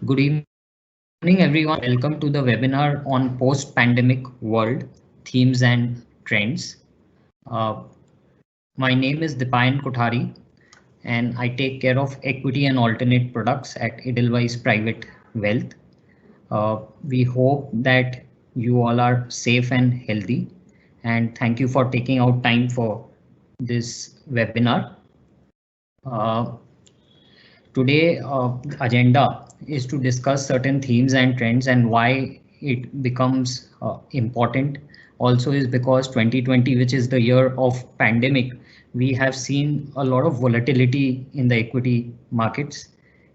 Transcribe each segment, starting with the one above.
Good evening, everyone. Welcome to the webinar on post-pandemic world themes and trends. Uh, my name is Dipayan Kothari, and I take care of equity and alternate products at Edelweiss Private Wealth. We hope that you all are safe and healthy, and thank you for taking out time for this webinar. Uh, Today, agenda is to discuss certain themes and trends and why it becomes important. Also, is because 2020, which is the year of pandemic, we have seen a lot of volatility in the equity markets,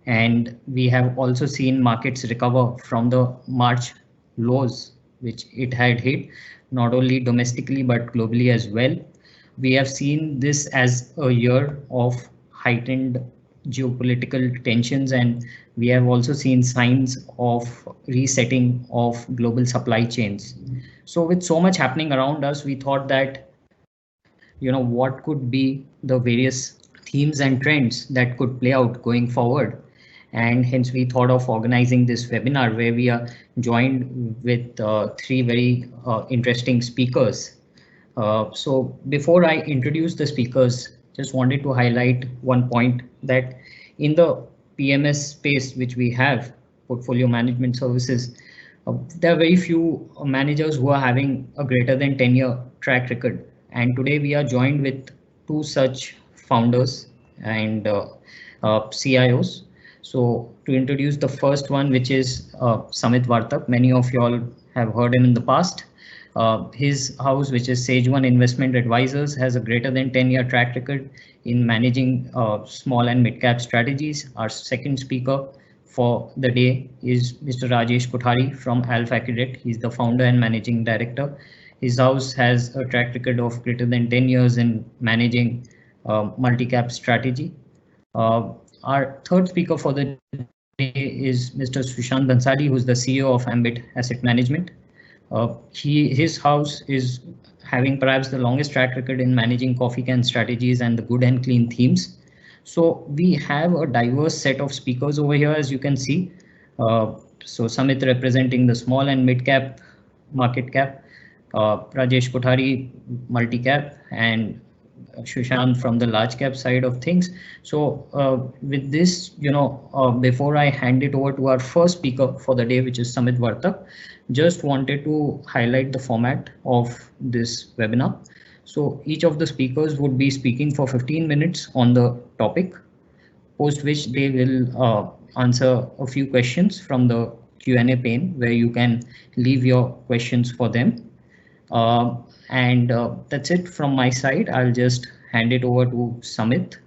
and we have also seen markets recover from the March lows, which it had hit, not only domestically but globally as well. We have seen this as a year of heightened geopolitical tensions, and we have also seen signs of resetting of global supply chains. So with so much happening around us, we thought that, what could be the various themes and trends that could play out going forward. And hence we thought of organizing this webinar where we are joined with three very interesting speakers. So before I introduce the speakers, just wanted to highlight one point that in the PMS space, which we have, portfolio management services, there are very few managers who are having a greater than 10-year track record. And today we are joined with two such founders and CIOs. So to introduce the first one, which is Samit Vartak, many of you all have heard him in the past. His house, which is Sage One Investment Advisors, has a greater than 10-year track record in managing small and mid-cap strategies. Our second speaker for the day is Mr. Rajesh Kothari from AlfAccurate. He's the founder and managing director. His house has a track record of greater than 10 years in managing multi-cap strategy. Our third speaker for the day is Mr. Sushant Bansali, who's the CEO of Ambit Asset Management. His house is having perhaps the longest track record in managing coffee can strategies and the good and clean themes. So we have a diverse set of speakers over here, as you can see. So Samit representing the small and mid cap market cap, Rajesh Kothari multi cap, and Shushant from the large cap side of things. So with this, before I hand it over to our first speaker for the day, which is Samit Vartak, just wanted to highlight the format of this webinar. So each of the speakers would be speaking for 15 minutes on the topic, post which they will answer a few questions from the Q&A pane where you can leave your questions for them. And that's it from my side. I'll just hand it over to Samit,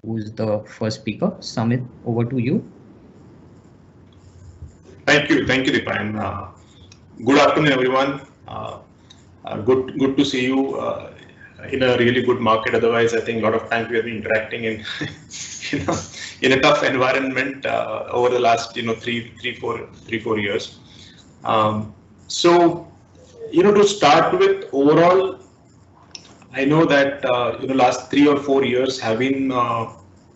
who's the first speaker. Samit, over to you. Thank you, Dipan. Good afternoon, everyone. Good to see you in a really good market. Otherwise, I think a lot of times we have been interacting in, in a tough environment over the last, three, four years. So, to start with, overall, I know that last 3 or 4 years have been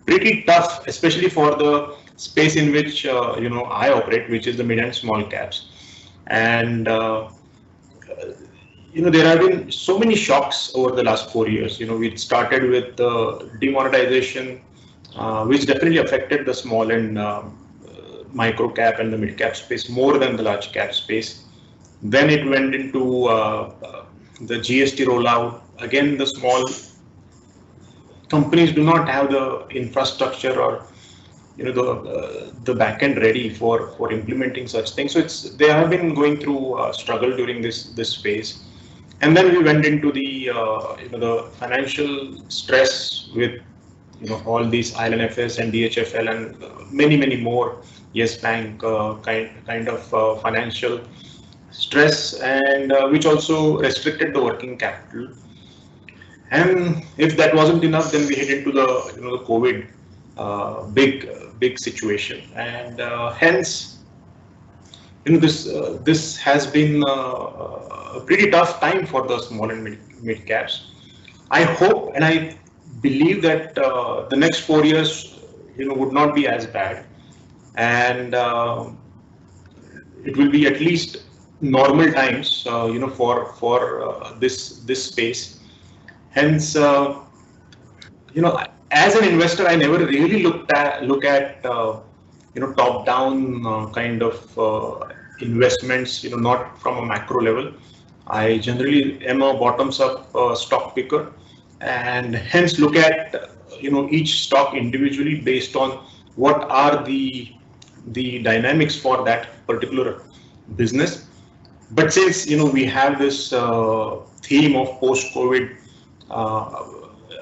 pretty tough, especially for the space in which I operate, which is the mid and small caps. And there have been so many shocks over the last 4 years. We started with the demonetization, which definitely affected the small and micro cap and the mid cap space more than the large cap space. Then it went into the GST rollout. Again, the small companies do not have the infrastructure or the backend ready for implementing such things. So they have been going through struggle during this phase. And then we went into the the financial stress with all these IL&FS and DHFL and many more Yes Bank kind of financial stress, and which also restricted the working capital. And if that wasn't enough, then we hit into the the COVID big situation, and hence this has been a pretty tough time for the small and mid caps. I hope and I believe that the next 4 years would not be as bad. and it will be at least normal times, for this space. Hence, as an investor, I never really look at top down kind of investments, not from a macro level. I generally am a bottoms up stock picker, and hence look at each stock individually based on what are the dynamics for that particular business. But since we have this theme of post-COVID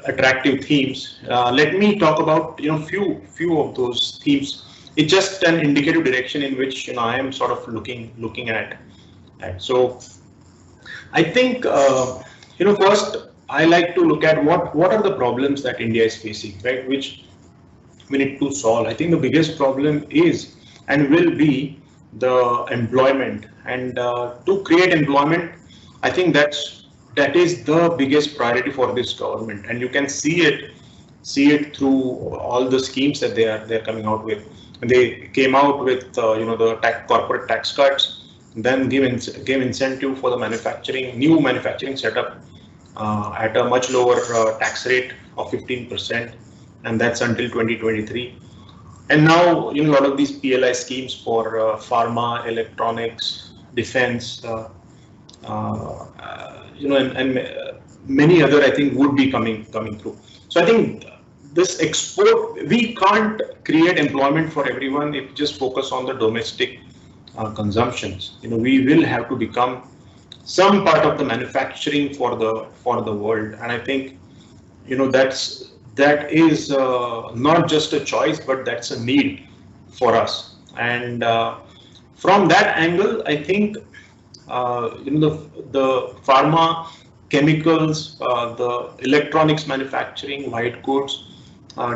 attractive themes, let me talk about few of those themes. It's just an indicative direction in which I am sort of looking at. So I think first I like to look at what are the problems that India is facing, right? Which we need to solve. I think the biggest problem is and will be the employment, and to create employment, I think that is the biggest priority for this government, and you can see it through all the schemes that they're coming out with. And they came out with the corporate tax cuts, then gave incentive for the new manufacturing setup at a much lower tax rate of 15%, and that's until 2023. And now, a lot of these PLI schemes for pharma, electronics, defense, and many other, I think, would be coming through. So I think this export, we can't create employment for everyone if just focus on the domestic consumptions. We will have to become some part of the manufacturing for the world, and I think that is not just a choice, but that's a need for us. And from that angle, I think the pharma, chemicals, the electronics manufacturing, white goods,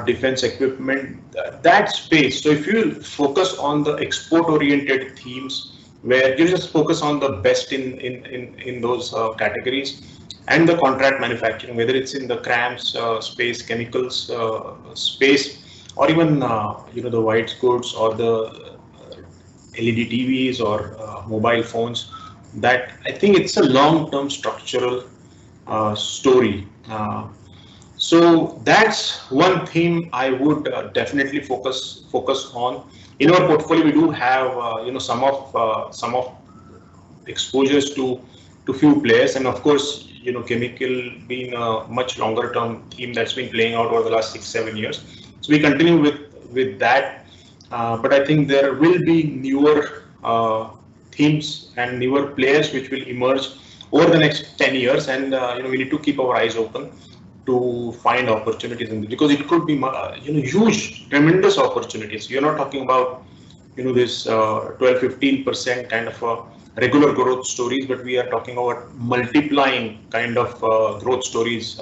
defense equipment, that space. So if you focus on the export-oriented themes, where you just focus on the best in those categories, and the contract manufacturing, whether it's in the CRAMS space, chemicals space, or even the white goods or the LED TVs or mobile phones, that I think it's a long-term structural story. So that's one theme I would definitely focus on. In our portfolio, we do have some of exposures to few players, and of course chemical being a much longer term theme that's been playing out over the last 6-7 years. So we continue with that, but I think there will be newer themes and newer players which will emerge over the next 10 years, and we need to keep our eyes open to find opportunities in this, because it could be huge, tremendous opportunities. You're not talking about this 12-15% kind of a regular growth stories, but we are talking about multiplying kind of growth stories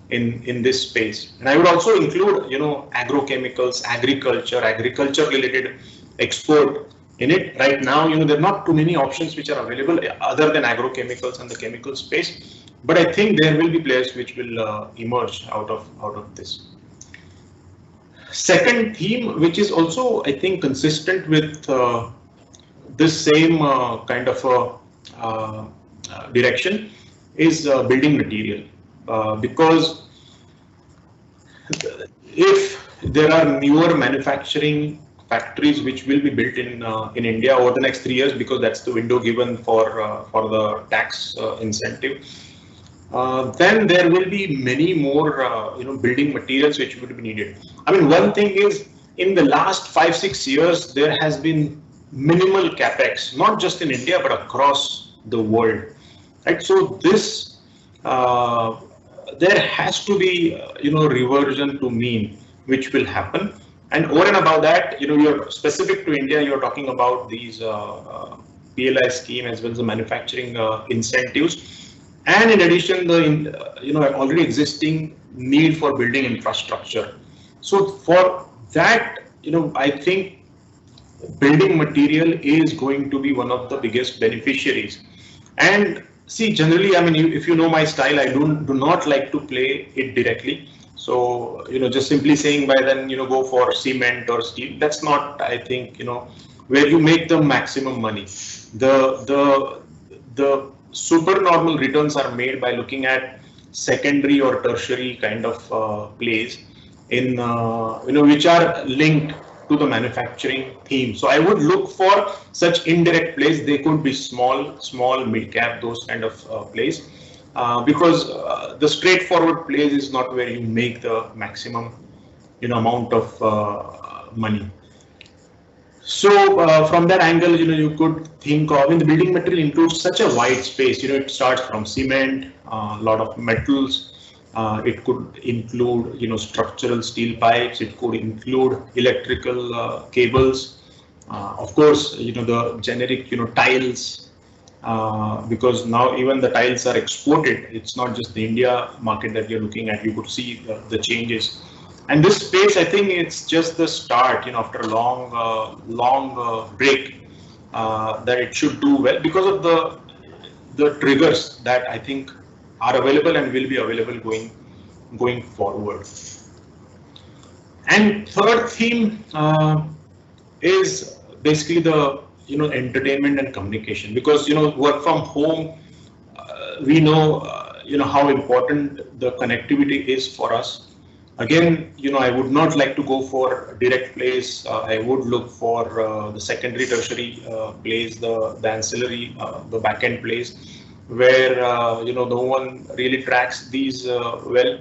in this space. And I would also include agrochemicals, agriculture related export in it. Right now, there are not too many options which are available other than agrochemicals and the chemical space, but I think there will be players which will emerge out of this. Second theme, which is also, I think, consistent with this same kind of direction, is building material, because if there are newer manufacturing factories which will be built in India over the next 3 years, because that's the window given for the tax incentive, then there will be many more building materials which would be needed. I mean, one thing is, in the last 5-6 years, there has been minimal capex, not just in India but across the world, right? So this there has to be reversion to mean which will happen. And over and above that, you're specific to India, you're talking about these PLI scheme as well as the manufacturing incentives, and in addition the already existing need for building infrastructure. So for that, I think building material is going to be one of the biggest beneficiaries. And see, generally, I mean, if you know my style, I do not like to play it directly. So, just simply saying by then, go for cement or steel, that's not, I think, where you make the maximum money. The supernormal returns are made by looking at secondary or tertiary kind of plays in, which are linked to the manufacturing theme. So I would look for such indirect plays. They could be small, mid cap, those kind of plays. Because the straightforward plays is not where you make the maximum amount of money. So from that angle, you could think of, the building material includes such a wide space. It starts from cement, a lot of metals. It could include structural steel pipes. It could include electrical cables. Of course, the generic tiles. Because now even the tiles are exported. It's not just the India market that you're looking at. You could see the changes. And this space, I think it's just the start, after a long break, that it should do well because of the triggers that I think are available and will be available going forward. And third theme is basically the entertainment and communication, because work from home, we know how important the connectivity is for us. Again, I would not like to go for direct plays. I would look for the secondary, tertiary plays, the ancillary, the back-end plays, where no one really tracks these well,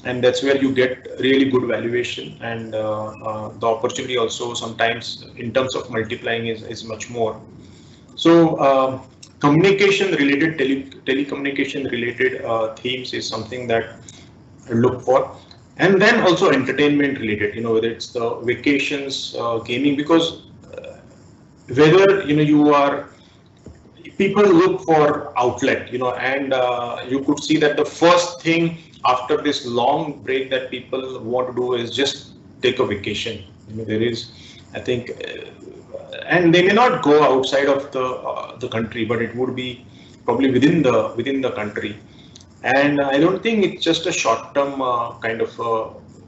and that's where you get really good valuation, and the opportunity also sometimes in terms of multiplying is much more. So communication related, telecommunication related themes is something that I look for. And then also entertainment related, whether it's the vacations, gaming, because whether you are, people look for outlet, and you could see that the first thing after this long break that people want to do is just take a vacation. There is, I think, and they may not go outside of the country, but it would be probably within the country. And I don't think it's just a short-term kind of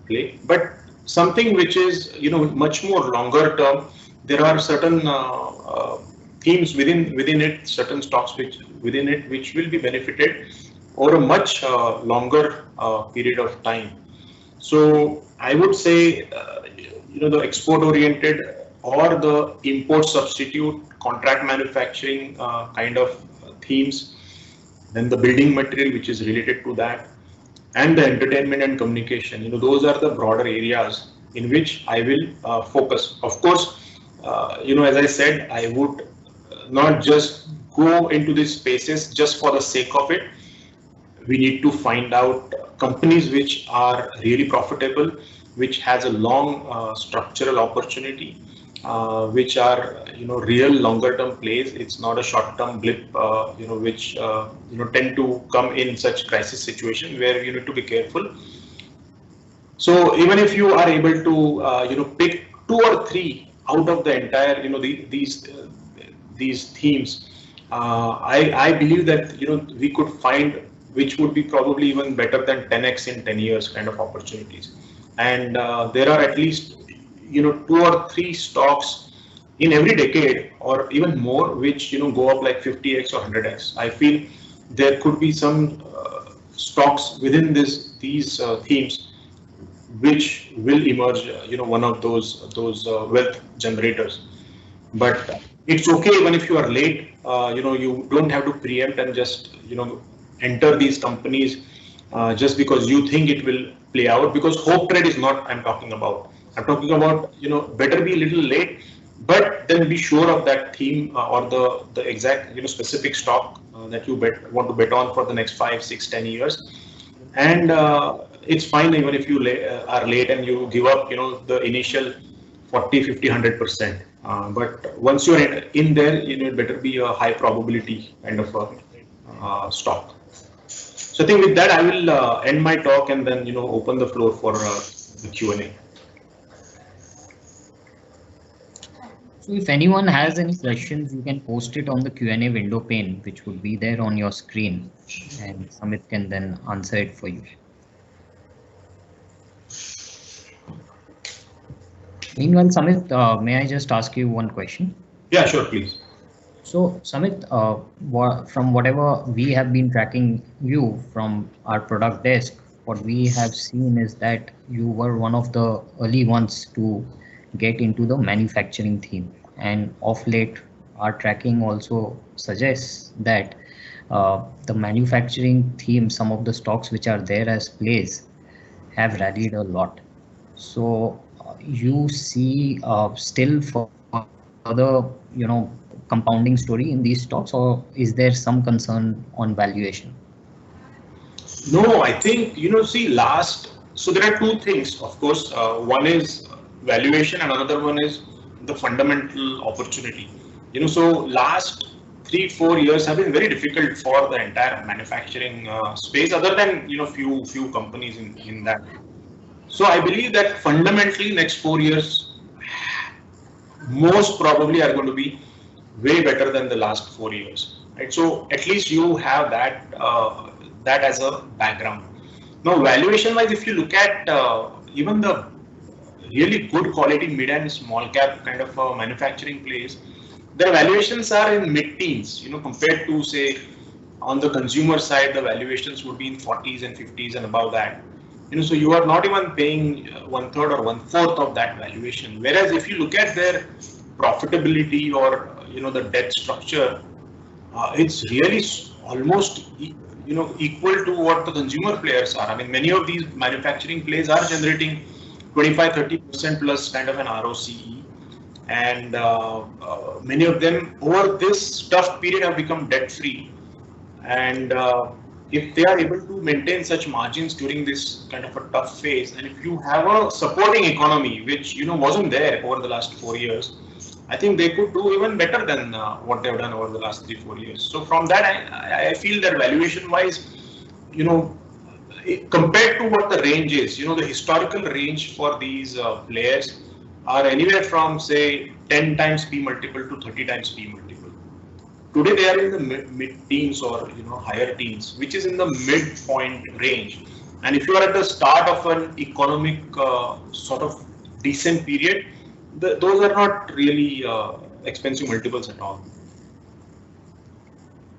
play, but something which is much more longer term. There are certain themes within it, certain stocks within it which will be benefited over a much longer period of time. So I would say the export-oriented or the import substitute, contract manufacturing kind of themes. Then the building material, which is related to that, and the entertainment and communication. Those are the broader areas in which I will focus. Of course, as I said, I would not just go into these spaces just for the sake of it. We need to find out companies which are really profitable, which has a long structural opportunity, which are real longer term plays. It's not a short term blip, which tend to come in such crisis situation where you need to be careful. So even if you are able to pick 2 or 3 out of the entire these themes, I believe that we could find which would be probably even better than 10x in 10 years kind of opportunities. And there are at least 2 or 3 stocks in every decade or even more which go up like 50x or 100x. I feel there could be some stocks within these themes which will emerge one of those wealth generators. But it's okay even if you are late. You don't have to preempt and just enter these companies just because you think it will play out, because hope trade is not I'm talking about. I'm talking about better be a little late, but then be sure of that theme or the exact specific stock that you want to bet on for the next 5, 6, 10 years. And it's fine even if you are late and you give up the initial 40, 50, 100%. But once you're in there, it better be a high probability kind of a stock. So I think with that I will end my talk and then open the floor for the Q&A. So if anyone has any questions, you can post it on the Q&A window pane, which would be there on your screen, and Samit can then answer it for you. Meanwhile, Samit, may I just ask you one question? Yeah, sure, please. So, Samit, from whatever we have been tracking you from our product desk, what we have seen is that you were one of the early ones to get into the manufacturing theme. And of late, our tracking also suggests that the manufacturing theme, some of the stocks which are there as plays, have rallied a lot. So you see still further, compounding story in these stocks, or is there some concern on valuation? No, I think, see, so there are two things, of course. One is valuation and another one is the fundamental opportunity. So last 3-4 years have been very difficult for the entire manufacturing space, other than, few companies in that. So I believe that fundamentally next 4 years most probably are going to be way better than the last 4 years, right? So at least you have that as a background. Now, valuation wise, if you look at even the really good quality mid and small cap kind of manufacturing plays, their valuations are in mid-teens, compared to, say, on the consumer side, the valuations would be in 40s and 50s and above that. So you are not even paying one third or one fourth of that valuation. Whereas if you look at their profitability or the debt structure, it's really almost equal to what the consumer players are. I mean, many of these manufacturing plays are generating 25-30% plus kind of an ROCE, and many of them over this tough period have become debt free. And if they are able to maintain such margins during this kind of a tough phase, and if you have a supporting economy, which wasn't there over the last 4 years, I think they could do even better than what they've done over the last 3-4 years. So from that, I feel that valuation-wise, compared to what the range is, the historical range for these players are anywhere from, say, 10 times P multiple to 30 times P multiple. Today they are in the mid-teens or higher teens, which is in the midpoint range. And if you are at the start of an economic sort of decent period, those are not really expensive multiples at all.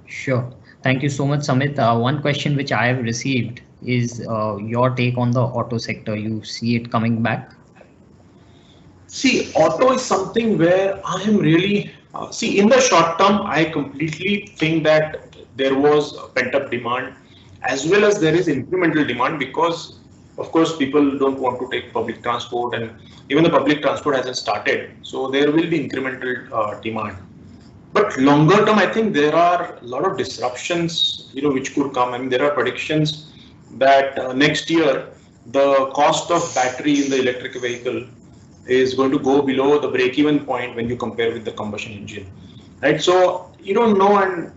Sure. Thank you so much, Samit. One question which I have received is your take on the auto sector. You see it coming back? See, auto is something where I am really, see, in the short term, I completely think that there was pent-up demand as well as there is incremental demand, because, of course, people don't want to take public transport, and even the public transport hasn't started. So there will be incremental demand. But longer term, I think there are a lot of disruptions, which could come. I mean, there are predictions that next year the cost of battery in the electric vehicle is going to go below the break-even point when you compare with the combustion engine, right? So you don't know and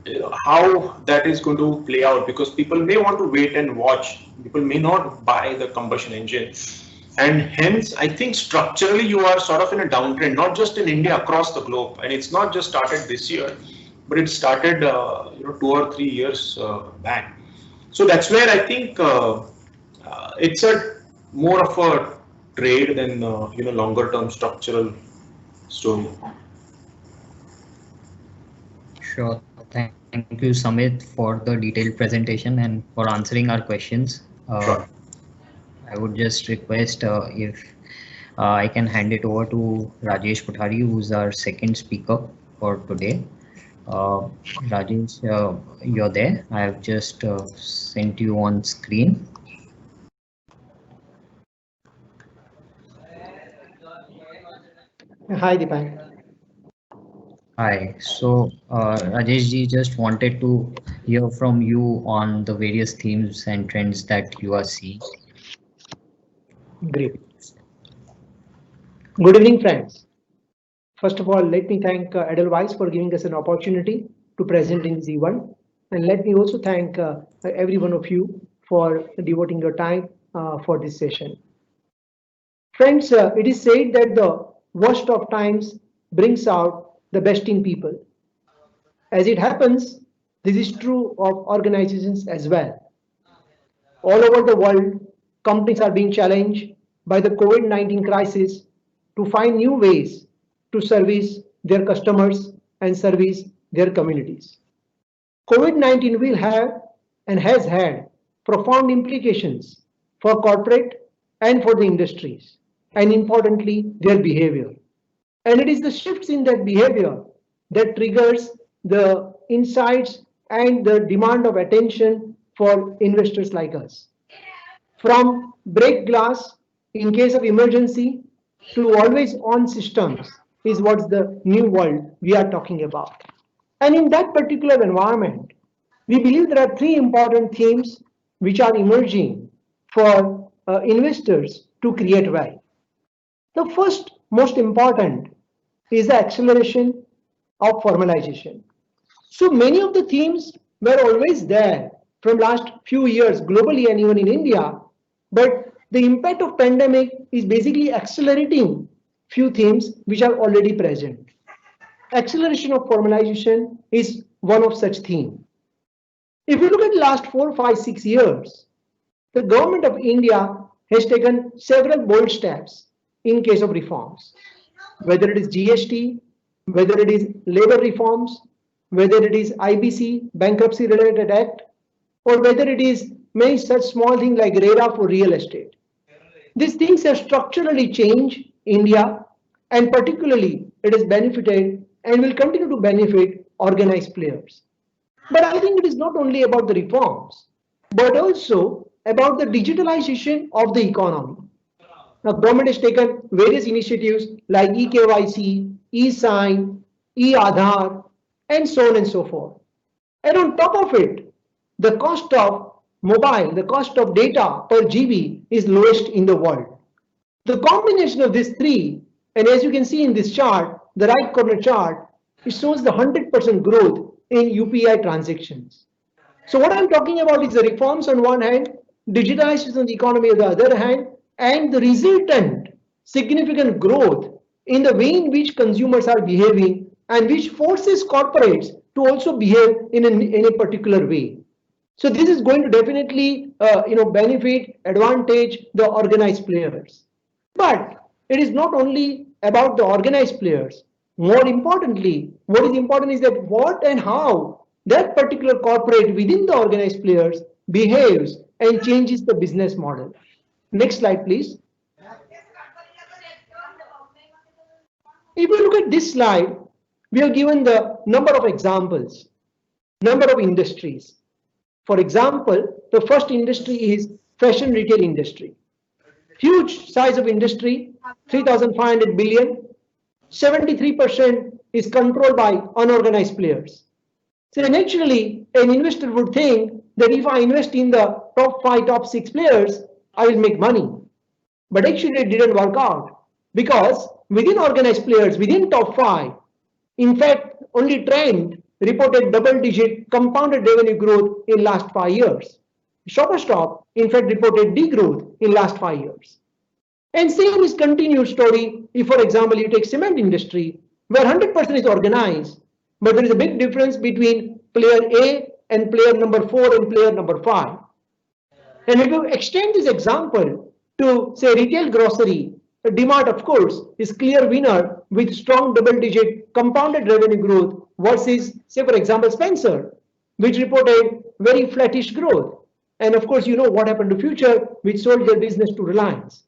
how that is going to play out, because people may want to wait and watch. People may not buy the combustion engine, and hence I think structurally you are sort of in a downtrend, not just in India, across the globe. And it's not just started this year, but it started 2 or 3 years back. So that's where I think it's a more of a trade than longer term structural story. Sure. Thank you, Samit, for the detailed presentation and for answering our questions. Sure. I would just request if I can hand it over to Rajesh Kothari, who's our second speaker for today. Rajesh, you're there. I have just sent you on screen. Hi, Dipan. Hi. So, Rajesh ji, just wanted to hear from you on the various themes and trends that you are seeing. Great. Good evening, friends. First of all, let me thank Edelweiss for giving us an opportunity to present in this event. And let me also thank every one of you for devoting your time for this session. Friends, it is said that the worst of times brings out the best in people. As it happens, this is true of organizations as well. All over the world, companies are being challenged by the COVID-19 crisis, to find new ways to service their customers and service their communities. COVID-19 will have and has had profound implications for corporate and for the industries, and importantly, their behavior. And it is the shifts in that behavior that triggers the insights and the demand of attention for investors like us. From break glass in case of emergency to always on systems is what's the new world we are talking about. And in that particular environment, we believe there are three important themes which are emerging for investors to create value. The first, most important, is the acceleration of formalization. So many of the themes were always there from last few years globally and even in India, but the impact of pandemic is basically accelerating few themes which are already present. Acceleration of formalization is one of such theme. If you look at the last 4, 5, 6 years, the government of India has taken several bold steps in case of reforms, whether it is GST, whether it is labor reforms, whether it is IBC, Bankruptcy Related Act, or whether it is many such small things like RERA for real estate. These things have structurally changed India, and particularly it has benefited and will continue to benefit organized players. But I think it is not only about the reforms, but also about the digitalization of the economy. Now, government has taken various initiatives like eKYC, eSign, eAadhaar, and so on and so forth. And on top of it, the cost of mobile, the cost of data per GB is lowest in the world. The combination of these three, and as you can see in this chart, the right corner chart, it shows the 100% growth in UPI transactions. So what I'm talking about is the reforms on one hand, digitalization of the economy on the other hand, and the resultant significant growth in the way in which consumers are behaving and which forces corporates to also behave in a particular way. So this is going to definitely benefit, advantage the organized players. But it is not only about the organized players. More importantly, what is important is that what and how that particular corporate within the organized players behaves and changes the business model. Next slide, please. If you look at this slide, we have given the number of examples, number of industries. For example, the first industry is fashion retail industry. Huge size of industry, 3,500 billion. 73% is controlled by unorganized players. So naturally, an investor would think that if I invest in the top 5, top 6 players, I will make money. But actually it didn't work out because within organized players, within top 5, in fact, only Trend reported double-digit compounded revenue growth in last 5 years. Shoppers Stop, in fact, reported degrowth in last 5 years. And same is continued story if, for example, you take cement industry, where 100% is organized, but there is a big difference between player A and player number 4 and player number 5. And if you extend this example to, say, retail grocery, DMart, of course, is clear winner with strong double-digit compounded revenue growth versus, say, for example, Spencer, which reported very flattish growth. And of course, you know what happened to Future, which sold their business to Reliance.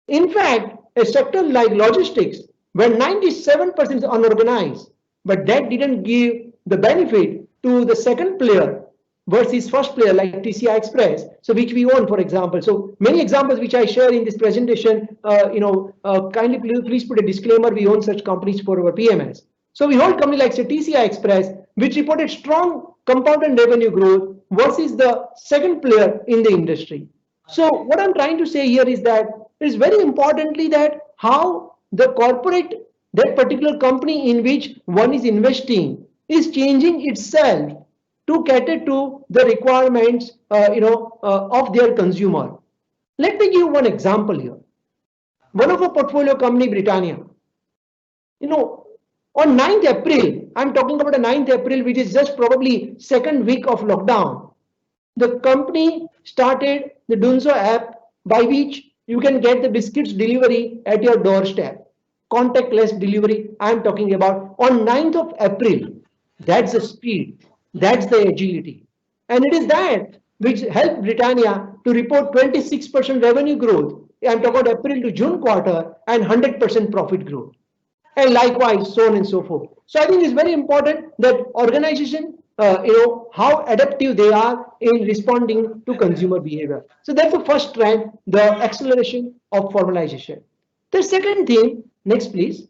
In fact, a sector like logistics, where 97% is unorganized, but that didn't give the benefit to the second player versus first player like TCI Express, so which we own, for example. So many examples which I share in this presentation, kindly please put a disclaimer, we own such companies for our PMS. So we hold company like say TCI Express, which reported strong compounded revenue growth versus the second player in the industry. So what I'm trying to say here is that it is very importantly that how the corporate, that particular company in which one is investing is changing itself to cater to the requirements of their consumer. Let me give one example here. One of our portfolio company, Britannia, on 9th April, I'm talking about the 9th April, which is just probably second week of lockdown. The company started the Dunzo app by which you can get the biscuits delivery at your doorstep. contactless delivery I'm talking about on 9th of April. That's the speed, that's the agility. And it is that which helped Britannia to report 26% revenue growth. I'm talking about April to June quarter and 100% profit growth. And likewise, so on and so forth. So I think it's very important that organization, how adaptive they are in responding to consumer behavior. So that's the first trend, the acceleration of formalization. The second thing, next please,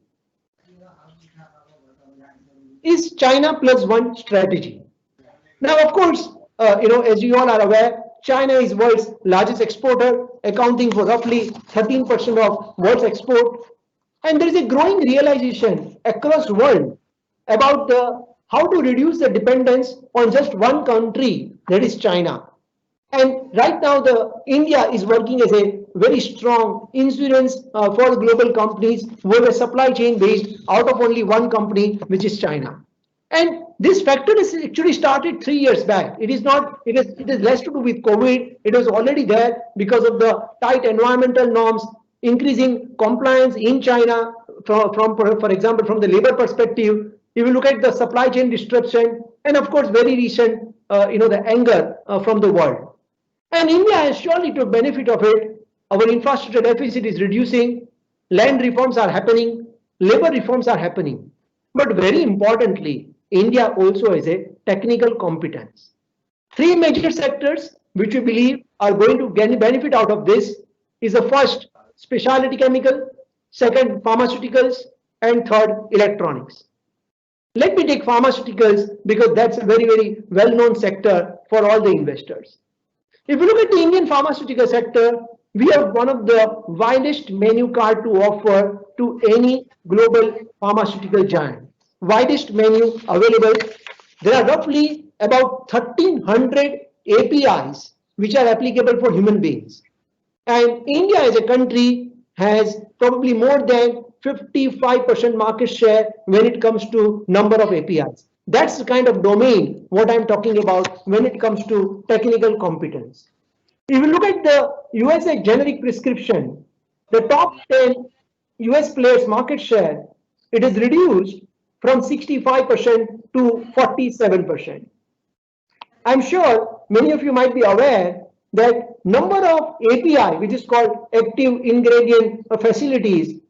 is China plus one strategy. Now, of course, as you all are aware, China is world's largest exporter, accounting for roughly 13% of world's export. And there is a growing realization across the world about how to reduce the dependence on just one country, that is China. And right now, India is working as a very strong insurance for global companies who have a supply chain based out of only one company, which is China. And this factor is actually started 3 years back. It is not. It is less to do with COVID. It was already there because of the tight environmental norms, increasing compliance in China. For example, from the labor perspective, if you look at the supply chain disruption, and of course, very recent, the anger from the world. And India has surely to benefit of it. Our infrastructure deficit is reducing, land reforms are happening, labor reforms are happening. But very importantly, India also has a technical competence. Three major sectors which we believe are going to get benefit out of this is the first, specialty chemical, second, pharmaceuticals, and third, electronics. Let me take pharmaceuticals because that's a very, very well-known sector for all the investors. If you look at the Indian pharmaceutical sector, we have one of the widest menu card to offer to any global pharmaceutical giant. Widest menu available. There are roughly about 1,300 APIs which are applicable for human beings. And India as a country has probably more than 55% market share when it comes to number of APIs. That's the kind of domain what I'm talking about when it comes to technical competence. If you look at the USA generic prescription, the top 10 US players market share, it is reduced from 65% to 47%. I'm sure many of you might be aware that number of API, which is called active ingredient facilities,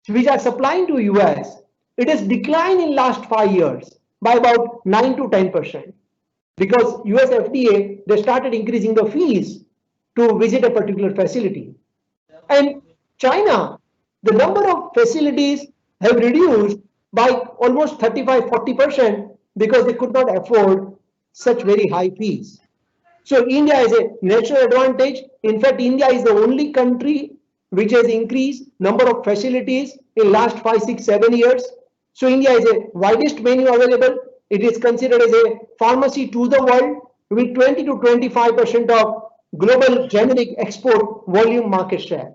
which are supplying to US, it has declined in last 5 years by about 9 to 10%. Because US FDA, they started increasing the fees to visit a particular facility. And China, the number of facilities have reduced by almost 35–40% because they could not afford such very high fees. So India has a natural advantage. In fact, India is the only country which has increased number of facilities in last 5, 6, 7 years. So India is a widest menu available. It is considered as a pharmacy to the world with 20 to 25% of global generic export volume market share.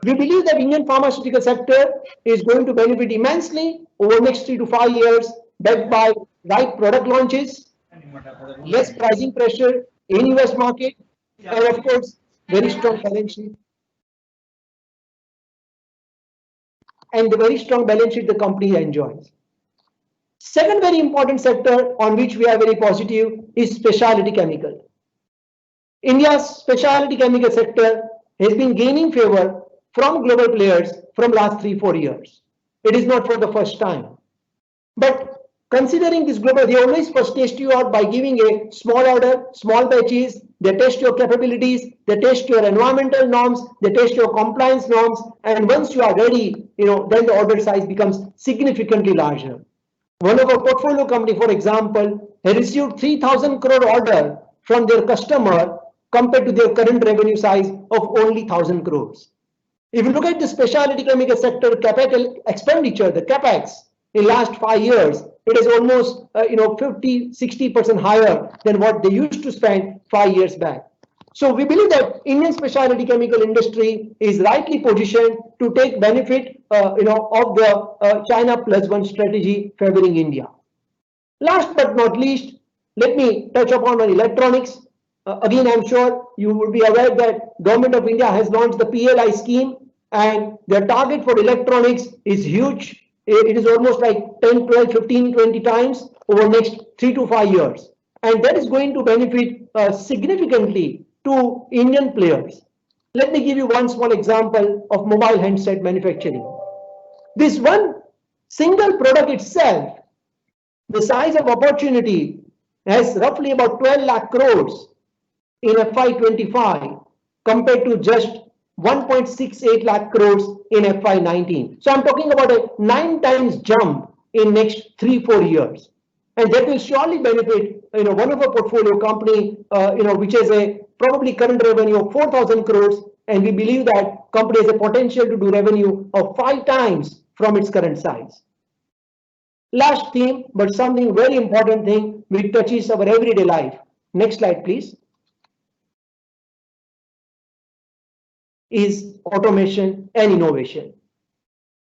We believe that Indian pharmaceutical sector is going to benefit immensely over next 3 to 5 years, backed by right product launches, less pricing pressure in US market, and of course, very strong balance sheet. And the very strong balance sheet the company enjoys. Second very important sector on which we are very positive is specialty chemical. India's specialty chemical sector has been gaining favor from global players from last 3–4 years. It is not for the first time. But considering this global, they always first test you out by giving a small order, small batches, they test your capabilities, they test your environmental norms, they test your compliance norms, and once you are ready, then the order size becomes significantly larger. One of our portfolio company, for example, has received 3,000 crore order from their customer compared to their current revenue size of only 1,000 crores. If you look at the specialty chemical sector capital expenditure, the capex in last 5 years, it is almost 50–60% higher than what they used to spend 5 years back. So we believe that Indian specialty chemical industry is rightly positioned to take benefit of the China plus one strategy favoring India. Last but not least, let me touch upon electronics. Again, I'm sure you will be aware that Government of India has launched the PLI scheme, and their target for electronics is huge. It is almost like 10, 12, 15, 20 times over next 3 to 5 years. And that is going to benefit significantly to Indian players. Let me give you one small example of mobile handset manufacturing. This one single product itself, the size of opportunity has roughly about 12 lakh crores in FY25 compared to just 1.68 lakh crores in FY19. So I'm talking about a 9 times jump in next 3-4 years. And that will surely benefit, one of our portfolio company, which has a probably current revenue of 4,000 crores. And we believe that company has a potential to do revenue of 5 times from its current size. Last theme, but something very important thing which touches our everyday life. Next slide, please. Is automation and innovation.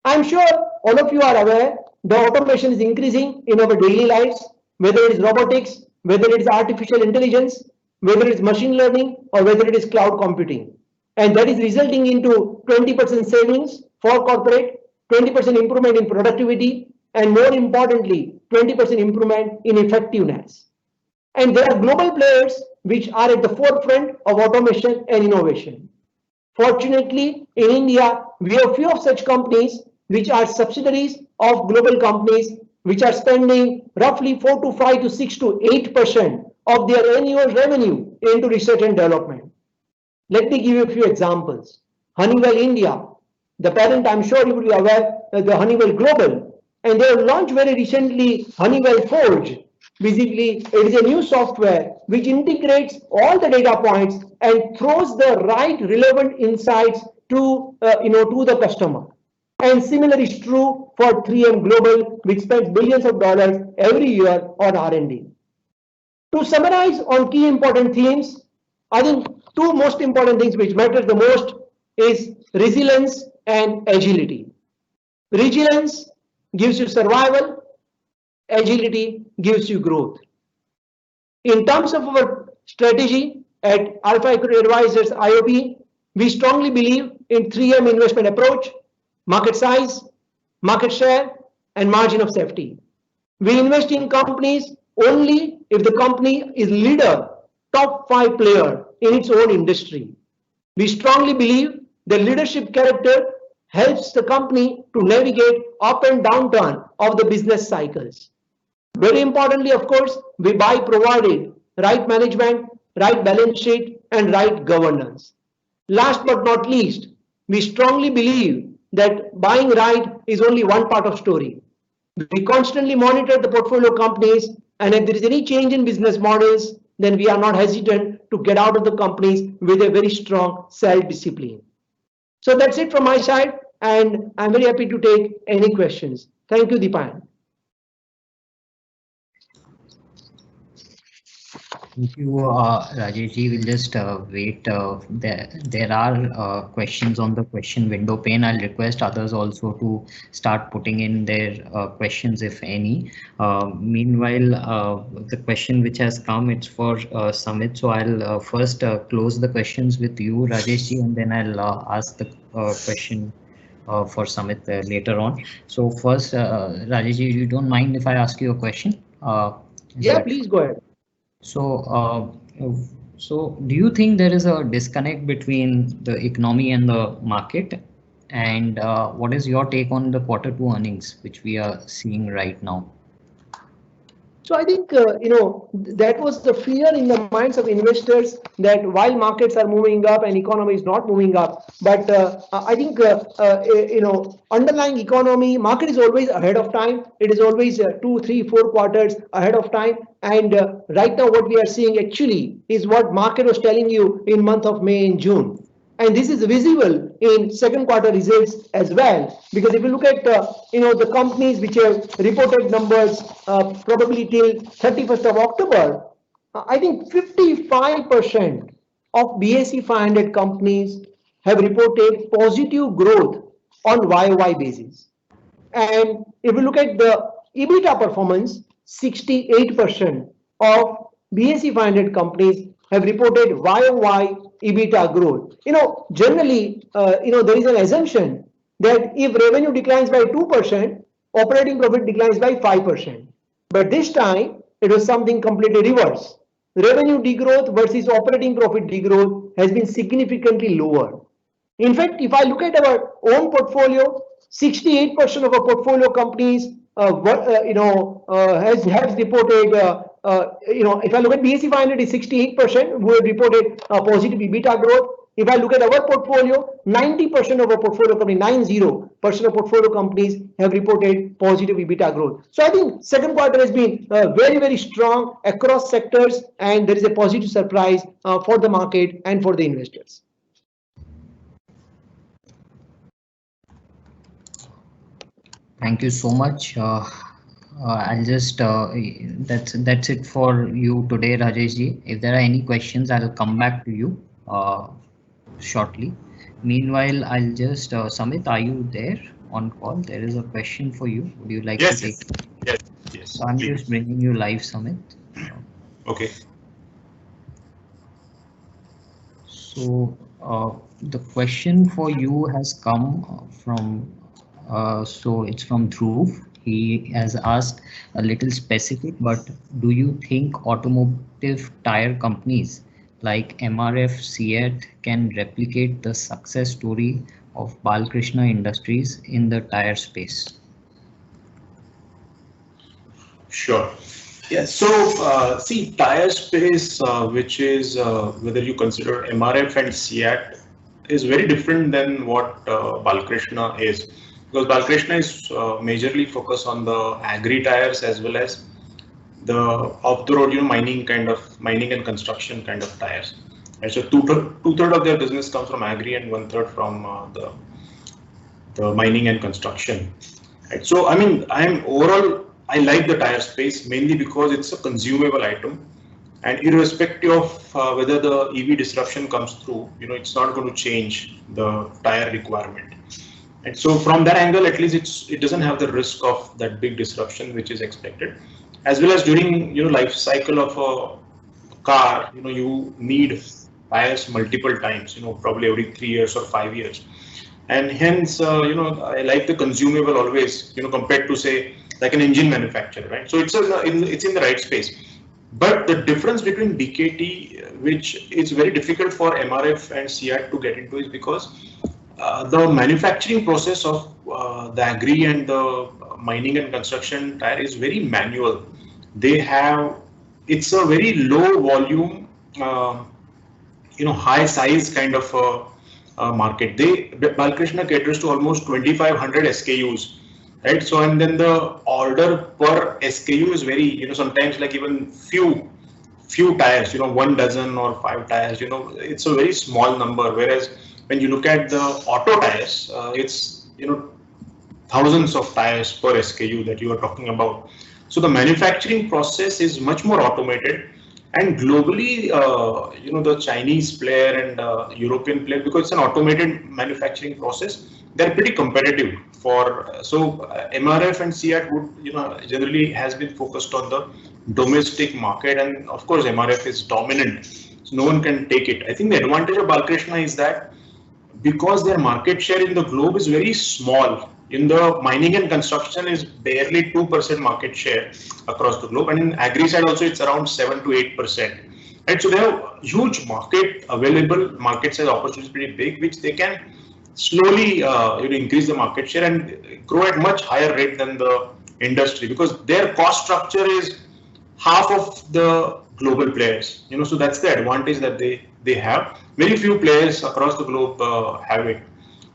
I'm sure all of you are aware the automation is increasing in our daily lives, whether it is robotics, whether it is artificial intelligence, whether it is machine learning, or whether it is cloud computing. And that is resulting into 20% savings for corporate, 20% improvement in productivity, and more importantly, 20% improvement in effectiveness. And there are global players which are at the forefront of automation and innovation. Fortunately, in India, we have few of such companies which are subsidiaries of global companies which are spending roughly 4 to 5 to 6 to 8% of their annual revenue into research and development. Let me give you a few examples. Honeywell India, the parent, I'm sure you will be aware, the Honeywell Global, and they have launched very recently Honeywell Forge. Basically, it is a new software which integrates all the data points and throws the right relevant insights to the customer. And similar is true for 3M Global, which spends billions of dollars every year on R&D. To summarize on key important themes, I think two most important things which matter the most is resilience and agility. Resilience gives you survival. Agility gives you growth. In terms of our strategy at Alpha Equity Advisors IOP, we strongly believe in 3M investment approach: market size, market share, and margin of safety. We invest in companies only if the company is leader, top 5 player in its own industry. We strongly believe the leadership character helps the company to navigate up and downturn of the business cycles. Very importantly, of course, we buy provided right management, right balance sheet, and right governance. Last but not least, we strongly believe that buying right is only one part of story. We constantly monitor the portfolio companies, and if there is any change in business models, then we are not hesitant to get out of the companies with a very strong self-discipline. So that's it from my side, and I'm very happy to take any questions. Thank you, Dipan. Thank you, Rajesh ji. We'll just wait. There are questions on the question window pane. I'll request others also to start putting in their questions, if any. Meanwhile, the question which has come, it's for Samit. So I'll first close the questions with you, Rajesh ji, and then I'll ask the question for Samit later on. So first, Rajesh ji, you don't mind if I ask you a question? Yeah, please go ahead. So, so do you think there is a disconnect between the economy and the market? And what is your take on the Q2 earnings, which we are seeing right now? So I think, that was the fear in the minds of investors that while markets are moving up and economy is not moving up, but I think, underlying economy, market is always ahead of time. It is always 2, 3, 4 quarters ahead of time. And right now what we are seeing actually is what market was telling you in month of May and June. And this is visible in second quarter results as well, because if you look at the companies which have reported numbers probably till 31st of October, I think 55% of BSE 500 companies have reported positive growth on YOY basis. And if you look at the EBITDA performance, 68% of BSE 500 companies have reported YOY EBITDA growth. Generally, there is an assumption that if revenue declines by 2%, operating profit declines by 5%. But this time, it was something completely reverse. Revenue degrowth versus operating profit degrowth has been significantly lower. In fact, if I look at our own portfolio, 68% of our portfolio companies, has reported. If I look at BSE 500, is 68% who have reported positive EBITDA growth. If I look at our portfolio, 90% of our portfolio company, 90% of portfolio companies have reported positive EBITDA growth. So I think second quarter has been very, very strong across sectors, and there is a positive surprise for the market and for the investors. Thank you so much. I'll just that's it for you today, Rajesh ji. If there are any questions, I'll come back to you shortly. Meanwhile, I'll just Samit, are you there on call? There is a question for you. Would you like to take? Yes. So I'm just bringing you live, Samit. Okay. So the question for you has come from. So it's from Dhruv. He has asked a little specific, but do you think automotive tire companies like MRF, CEAT can replicate the success story of Balkrishna Industries in the tire space? Sure. Yes. So see, tire space, which is whether you consider MRF and CEAT, is very different than what Balkrishna is. Because Balkrishna is majorly focused on the agri tires as well as the off-the-road, mining and construction kind of tires. And so two-thirds of their business comes from agri and 1/3 from the mining and construction. Right. So I mean, I like the tire space mainly because it's a consumable item, and irrespective of whether the EV disruption comes through, it's not going to change the tire requirement. And so from that angle, at least it doesn't have the risk of that big disruption which is expected, as well as during life cycle of a car, you need tires multiple times, probably every 3 years or 5 years, and hence I like the consumable always, compared to say like an engine manufacturer, right? So it's in the right space. But the difference between BKT, which is very difficult for MRF and CEAT to get into, is because the manufacturing process of the agri and the mining and construction tire is very manual. It's a very low volume, high size kind of market. Balkrishna caters to almost 2,500 SKUs, right? So and then the order per SKU is very, sometimes like even few tires, 1 dozen or 5 tires, it's a very small number. Whereas when you look at the auto tires, it's thousands of tires per SKU that you are talking about. So the manufacturing process is much more automated, and globally, the Chinese player and European player, because it's an automated manufacturing process, they're pretty competitive. So MRF and CEAT would generally has been focused on the domestic market, and of course MRF is dominant, so no one can take it. I think the advantage of Balkrishna is that because their market share in the globe is very small, in the mining and construction is barely 2% market share across the globe, and in agri side also it's around 7 to 8%. Right, so they have huge market available, market size opportunity is pretty big, which they can slowly increase the market share and grow at much higher rate than the industry, because their cost structure is half of the global players. So that's the advantage that they have. Very few players across the globe have it.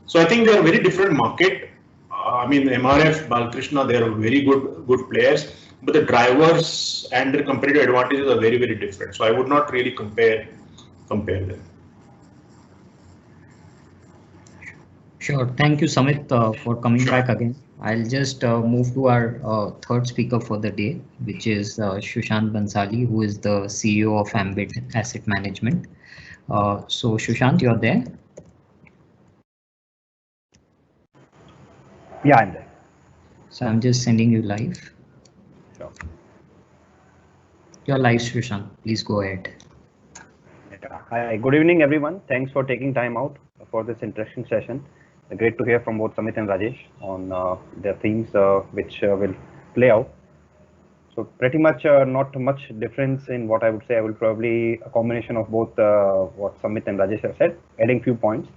So I think they are very different market. I mean, MRF, Balkrishna, they are very good players, but the drivers and their competitive advantages are very, very different. So I would not really compare them. Sure. Thank you, Samit, for coming back again. I'll just move to our third speaker for the day, which is Sushant Bansali, who is the CEO of Ambit Asset Management. So Sushant, you're there? Yeah, I'm there. So I'm just sending you live. Sure. You're live, Sushant. Please go ahead. Yeah. Hi, good evening, everyone. Thanks for taking time out for this interesting session. Great to hear from both Samit and Rajesh on their themes which will play out. So pretty much not much difference in what I would say. I will probably a combination of both what Samit and Rajesh have said, adding few points.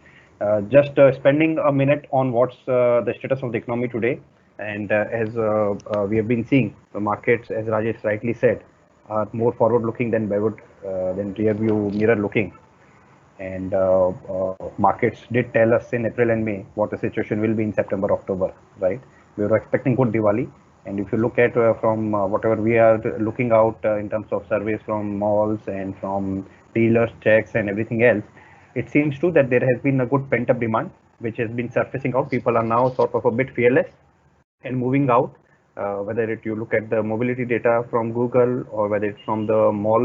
Just spending a minute on what's the status of the economy today. And as we have been seeing, the markets, as Rajesh rightly said, are more forward-looking than backward, than rear-view mirror-looking. And markets did tell us in April and May what the situation will be in September, October, right? We were expecting good Diwali. And if you look at from whatever we are looking out in terms of surveys from malls and from dealers, checks and everything else, it seems to that there has been a good pent up demand, which has been surfacing out. People are now sort of a bit fearless and moving out, whether you look at the mobility data from Google or whether it's from the mall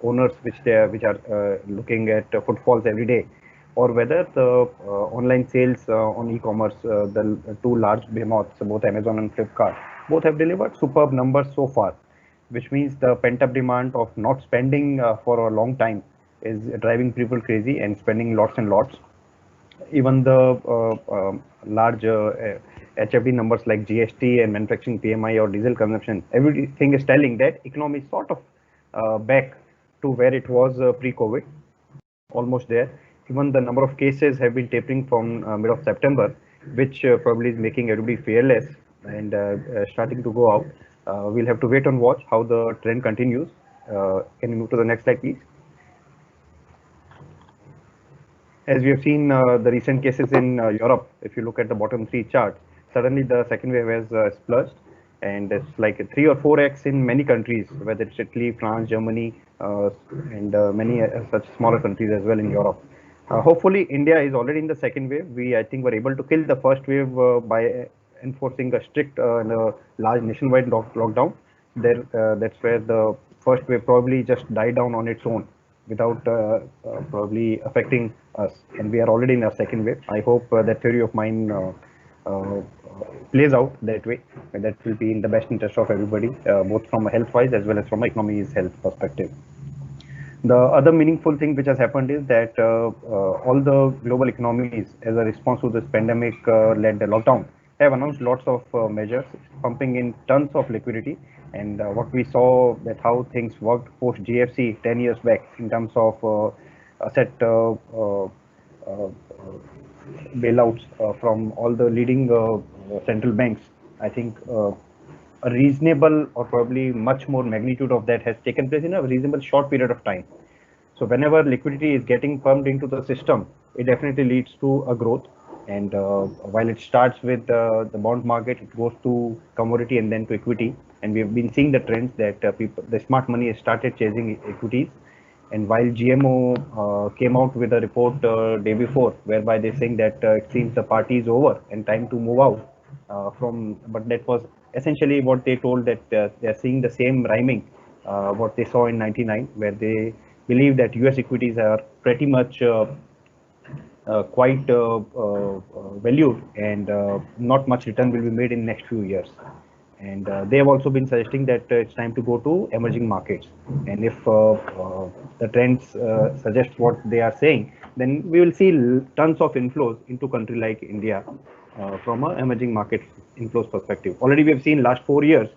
owners which are looking at footfalls every day, or whether the online sales on e-commerce, the two large behemoths, both Amazon and Flipkart, both have delivered superb numbers so far, which means the pent-up demand of not spending for a long time is driving people crazy and spending lots and lots. Even the large HFD numbers like GST and manufacturing PMI or diesel consumption, everything is telling that economy is sort of back to where it was pre-COVID, almost there. Even the number of cases have been tapering from mid of September, which probably is making everybody fearless and starting to go out. We'll have to wait and watch how the trend continues. Can you move to the next slide, please? As we have seen the recent cases in Europe, if you look at the bottom three charts, suddenly the second wave has splurged, and it's like a 3 or 4x in many countries, whether it's Italy, France, Germany, and many such smaller countries as well in Europe. Hopefully, India is already in the second wave. We, I think, were able to kill the first wave by enforcing a strict and a large nationwide lockdown. There, that's where the first wave probably just died down on its own without probably affecting us. And we are already in our second wave. I hope that theory of mine plays out that way, and that will be in the best interest of everybody, both from a health-wise as well as from economy's health perspective. The other meaningful thing which has happened is that all the global economies, as a response to this pandemic-led lockdown, have announced lots of measures, pumping in tons of liquidity. And what we saw that how things worked post GFC 10 years back in terms of asset bailouts from all the leading central banks. I think a reasonable or probably much more magnitude of that has taken place in a reasonable short period of time. So whenever liquidity is getting pumped into the system, it definitely leads to a growth. And while it starts with the bond market, it goes to commodity and then to equity. And we have been seeing the trends that the smart money has started chasing equities. And while GMO came out with a report day before, whereby they're saying that it seems the party is over and time to move out but that was essentially what they told, that they're seeing the same rhyming what they saw in 99, where they believe that US equities are pretty much quite valued and not much return will be made in next few years. And they have also been suggesting that it's time to go to emerging markets. And if the trends suggest what they are saying, then we will see tons of inflows into country like India from an emerging market inflows perspective. Already we have seen last 4 years,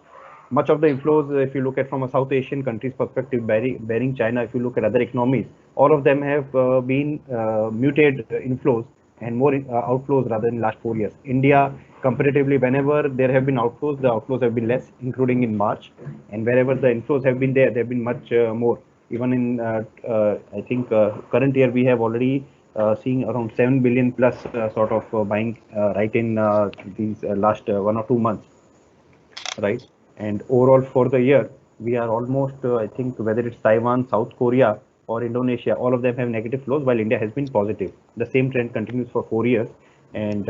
much of the inflows, if you look at from a South Asian countries perspective, bearing China, if you look at other economies, all of them have been muted inflows and more outflows rather than last 4 years. India, comparatively, whenever there have been outflows, the outflows have been less, including in March. And wherever the inflows have been there, they have been much more. Even in, I think, current year, we have already seeing around 7 billion plus sort of buying right in these last 1 or 2 months, right? And overall for the year, we are almost, I think, whether it's Taiwan, South Korea, or Indonesia, all of them have negative flows, while India has been positive. The same trend continues for 4 years. And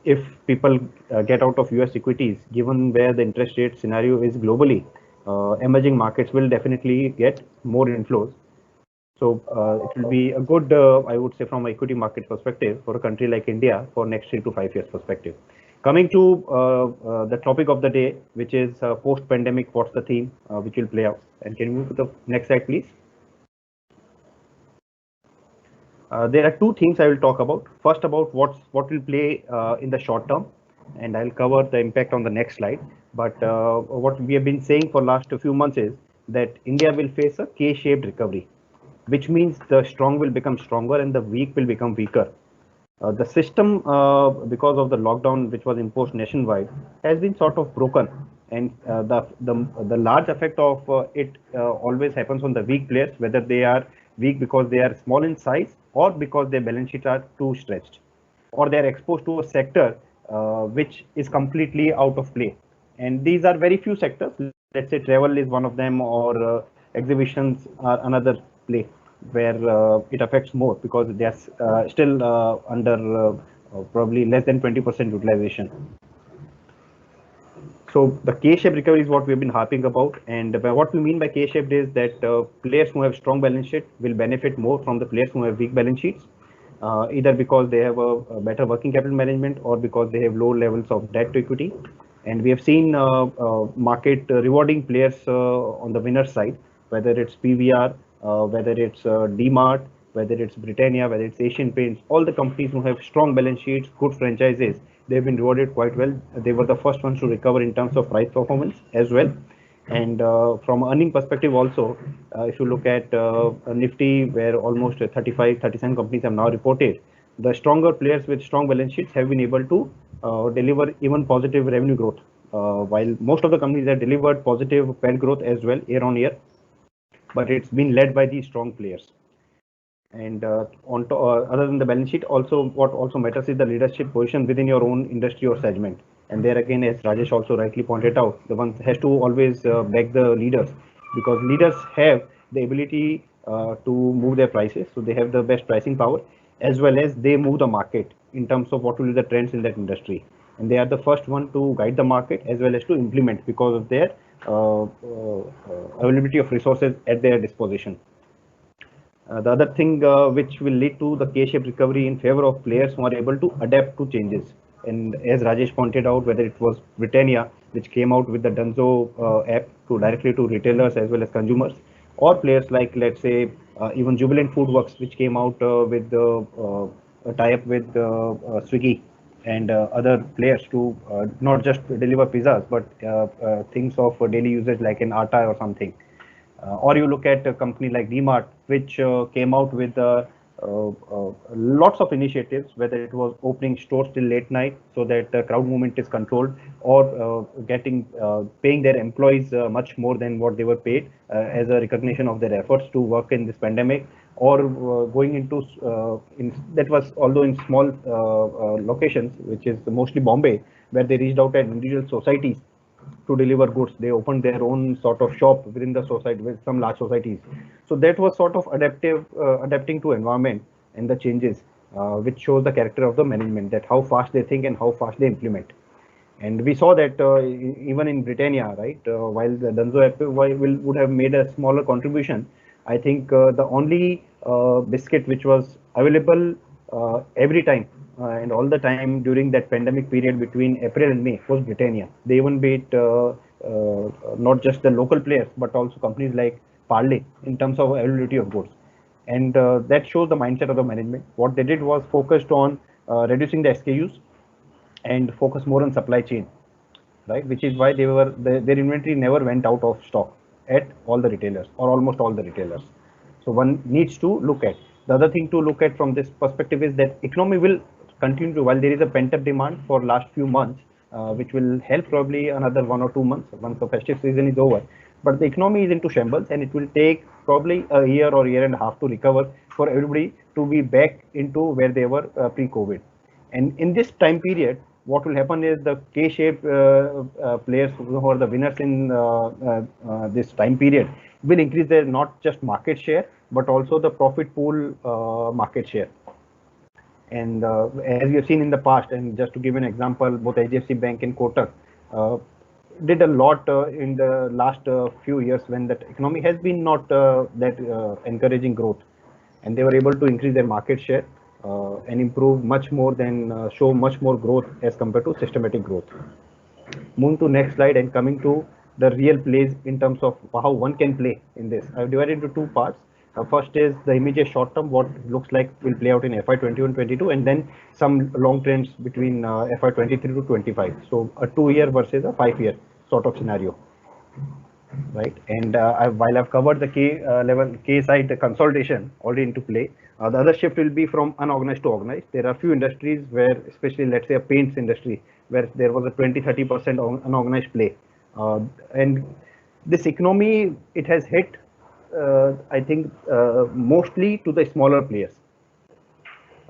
if people get out of US equities, given where the interest rate scenario is globally, emerging markets will definitely get more inflows. So it will be a good, I would say, from an equity market perspective for a country like India for next 3 to 5 years perspective. Coming to the topic of the day, which is post-pandemic, what's the theme which will play out? And can you move to the next slide, please? There are two things I will talk about. First, about what will play in the short term, and I'll cover the impact on the next slide. But what we have been saying for last few months is that India will face a K-shaped recovery, which means the strong will become stronger and the weak will become weaker. The system, because of the lockdown which was imposed nationwide, has been sort of broken, and the large effect of it always happens on the weak players, whether they are weak because they are small in size or because their balance sheets are too stretched, or they are exposed to a sector which is completely out of play. And these are very few sectors. Let's say travel is one of them, or exhibitions are another play where it affects more because they are still under probably less than 20% utilization. So the K-shaped recovery is what we've been harping about, and what we mean by K-shaped is that players who have strong balance sheet will benefit more from the players who have weak balance sheets, either because they have a better working capital management or because they have low levels of debt to equity. And we have seen market rewarding players on the winner side, whether it's PVR, whether it's DMart, whether it's Britannia, whether it's Asian Paints, all the companies who have strong balance sheets, good franchises, they've been rewarded quite well. They were the first ones to recover in terms of price performance as well. And from earning perspective also, if you look at Nifty, where almost 35, 37 companies have now reported, the stronger players with strong balance sheets have been able to deliver even positive revenue growth, while most of the companies have delivered positive PAT growth as well year on year, but it's been led by these strong players. And other than the balance sheet, also what also matters is the leadership position within your own industry or segment. And there again, as Rajesh also rightly pointed out, the one has to always back the leaders, because leaders have the ability to move their prices. So they have the best pricing power, as well as they move the market in terms of what will be the trends in that industry. And they are the first one to guide the market as well as to implement because of their availability of resources at their disposition. The other thing which will lead to the K-shaped recovery in favor of players who are able to adapt to changes. And as Rajesh pointed out, whether it was Britannia, which came out with the Dunzo app to directly to retailers as well as consumers, or players like, let's say, even Jubilant Foodworks, which came out with a tie-up with Swiggy and other players to not just deliver pizzas, but things of daily usage like an atta or something. Or you look at a company like DMart, which came out with lots of initiatives, whether it was opening stores till late night so that crowd movement is controlled, or paying their employees much more than what they were paid as a recognition of their efforts to work in this pandemic, or going into that was although in small locations, which is mostly Bombay, where they reached out at individual societies to deliver goods. They opened their own sort of shop within the society with some large societies. So that was sort of adapting to environment and the changes, which shows the character of the management, that how fast they think and how fast they implement. And we saw that even in Britannia, right, while the Dunzo app would have made a smaller contribution, I think the only biscuit which was available every time and all the time during that pandemic period between April and May was Britannia. They even beat not just the local players, but also companies like Parley in terms of availability of goods. And that shows the mindset of the management. What they did was focused on reducing the SKUs and focus more on supply chain, right? Which is why their inventory never went out of stock at all the retailers or almost all the retailers. So one needs to look at. The other thing to look at from this perspective is that economy will continue to, while there is a pent-up demand for last few months, which will help probably another 1 or 2 months once the festive season is over. But the economy is into shambles, and it will take probably a year or year and a half to recover for everybody to be back into where they were pre-COVID. And in this time period, what will happen is the K-shaped players who are the winners in this time period will increase their not just market share, but also the profit pool market share. And as we have seen in the past, and just to give an example, both HDFC Bank and Kotak did a lot in the last few years when that economy has been not that encouraging growth, and they were able to increase their market share and improve much more than show much more growth as compared to systematic growth. Moving to next slide and coming to the real plays in terms of how one can play in this. I've divided into two parts. First is the immediate short term, what looks like will play out in FY21-22, and then some long trends between FY23 to 25. So a 2-year versus a 5-year sort of scenario, right? And while I've covered the K side, the consolidation already into play, the other shift will be from unorganized to organized. There are few industries where, especially let's say a paints industry, where there was a 20-30% unorganized play, and this economy, it has hit, I think, mostly to the smaller players,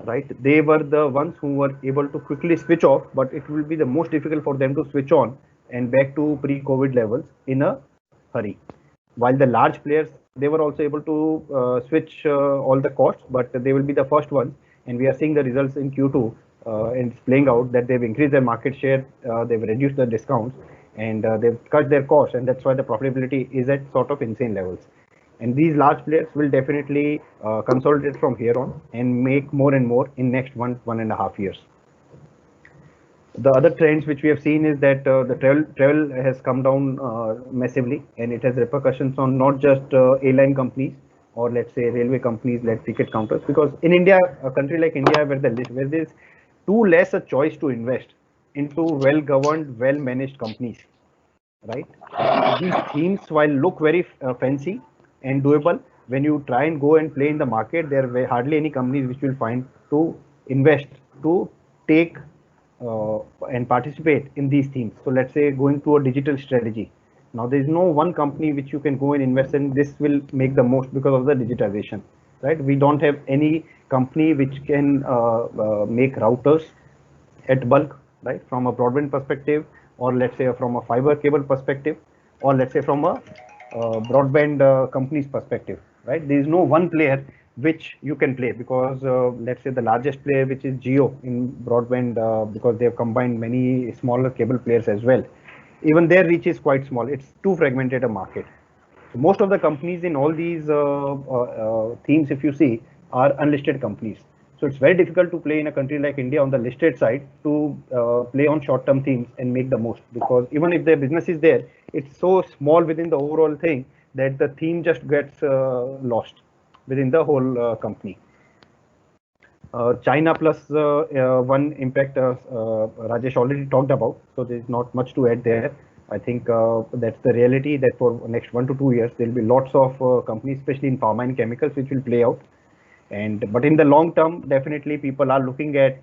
right? They were the ones who were able to quickly switch off, but it will be the most difficult for them to switch on and back to pre-COVID levels in a hurry. While the large players, they were also able to switch all the costs, but they will be the first ones. And we are seeing the results in Q2, and it's playing out that they've increased their market share, they've reduced the discounts, and they've cut their costs, and that's why the profitability is at sort of insane levels. And these large players will definitely consolidate from here on and make more and more in next 1.5 years. The other trends which we have seen is that the travel has come down massively, and it has repercussions on not just airline companies or let's say railway companies like ticket counters, because in India, a country like India, where there's too less a choice to invest into well-governed, well-managed companies, right? These themes, while look very fancy and doable, when you try and go and play in the market, there are hardly any companies which will find to invest, to take and participate in these themes. So let's say going to a digital strategy. Now there is no one company which you can go and invest in. This will make the most because of the digitization, right? We don't have any company which can make routers at bulk, right? From a broadband perspective, or let's say from a fiber cable perspective, or let's say from a broadband company's perspective, right? There is no one player which you can play, because let's say the largest player, which is Jio in broadband, because they have combined many smaller cable players as well. Even their reach is quite small. It's too fragmented a market. So most of the companies in all these themes, if you see, are unlisted companies. So it's very difficult to play in a country like India on the listed side to play on short-term themes and make the most, because even if their business is there, it's so small within the overall thing that the theme just gets lost within the whole company. China plus one impact, Rajesh already talked about, so there's not much to add there. I think that's the reality, that for next 1 to 2 years, there'll be lots of companies, especially in pharma and chemicals, which will play out. But in the long term, definitely people are looking at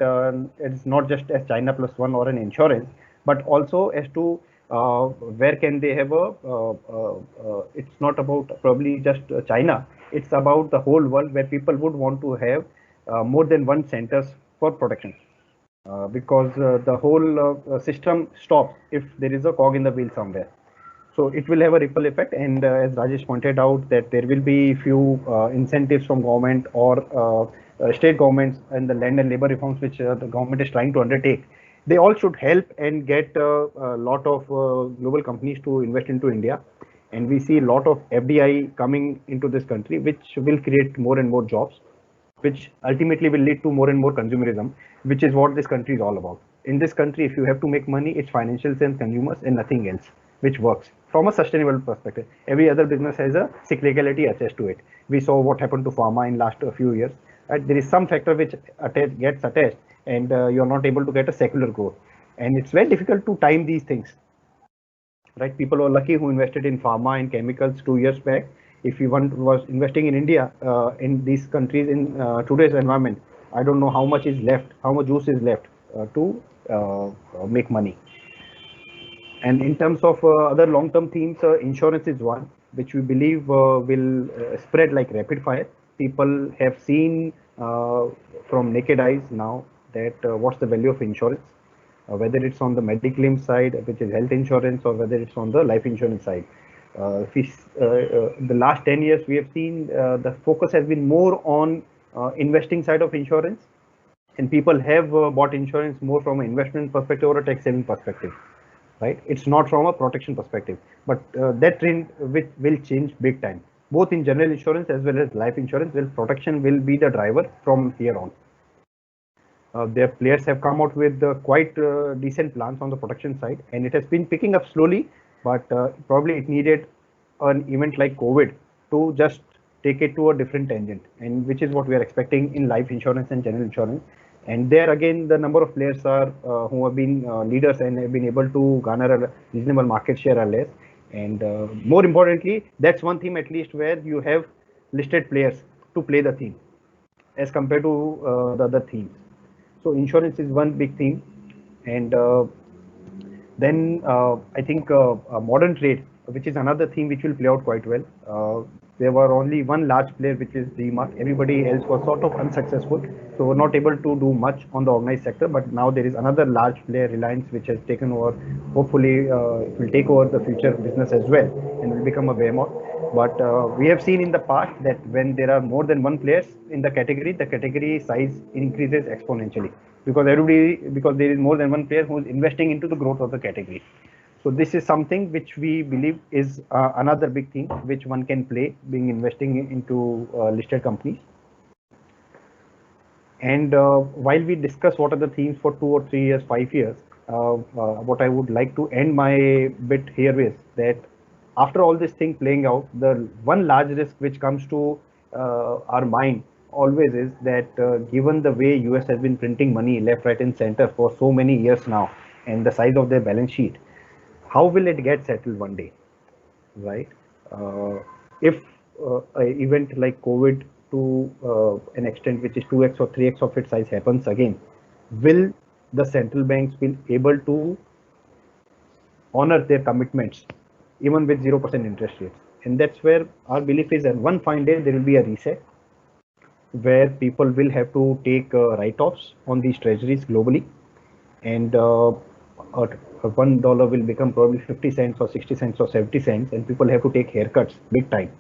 it's not just as China plus one or an insurance, but also as to where can they have it's not about probably just China, it's about the whole world, where people would want to have more than one centers for protection, because the whole system stops if there is a cog in the wheel somewhere. So it will have a ripple effect, and as Rajesh pointed out, that there will be few incentives from government or state governments and the land and labor reforms which the government is trying to undertake. They all should help and get a lot of global companies to invest into India, and we see a lot of FDI coming into this country, which will create more and more jobs, which ultimately will lead to more and more consumerism, which is what this country is all about. In this country, if you have to make money, it's financials and consumers and nothing else, which works from a sustainable perspective. Every other business has a cyclicality attached to it. We saw what happened to pharma in last few years. Right? There is some factor which gets attached, and you're not able to get a secular growth. And it's very difficult to time these things. Right? People were lucky who invested in pharma and chemicals 2 years back. If you was investing in India, in these countries in today's environment, I don't know how much is left, how much juice is left to make money. And in terms of other long-term themes, insurance is one which we believe will spread like rapid fire. People have seen from naked eyes now that what's the value of insurance, whether it's on the Mediclaim side, which is health insurance, or whether it's on the life insurance side. The last 10 years, we have seen the focus has been more on investing side of insurance, and people have bought insurance more from an investment perspective or a tax saving perspective. Right? It's not from a protection perspective, but that trend will change big time, both in general insurance as well as life insurance. Well, protection will be the driver from here on. Their players have come out with quite decent plans on the protection side, and it has been picking up slowly, but probably it needed an event like COVID to just take it to a different tangent, and which is what we are expecting in life insurance and general insurance. And there again, the number of players are who have been leaders and have been able to garner a reasonable market share are less. And more importantly, that's one theme at least where you have listed players to play the theme as compared to the other themes. So insurance is one big theme, and then I think modern trade, which is another theme which will play out quite well. There were only one large player, which is DMart. Everybody else was sort of unsuccessful, so we're not able to do much on the organized sector. But now there is another large player, Reliance, which has taken over. Hopefully, it will take over the future business as well and will become a behemoth. But we have seen in the past that when there are more than one players in the category size increases exponentially because there is more than one player who is investing into the growth of the category. So this is something which we believe is another big thing which one can play, being investing into listed companies. And while we discuss what are the themes for 2 or 3 years, 5 years, what I would like to end my bit here is that after all this thing playing out, the one large risk which comes to our mind always is that given the way US has been printing money left, right, and center for so many years now, and the size of their balance sheet, how will it get settled one day, right? If an event like COVID to an extent which is 2x or 3x of its size happens again, will the central banks be able to honor their commitments even with 0% interest rates? And that's where our belief is that one fine day there will be a reset where people will have to take write-offs on these treasuries globally, and $1 will become probably 50 cents or 60 cents or 70 cents, and people have to take haircuts big time.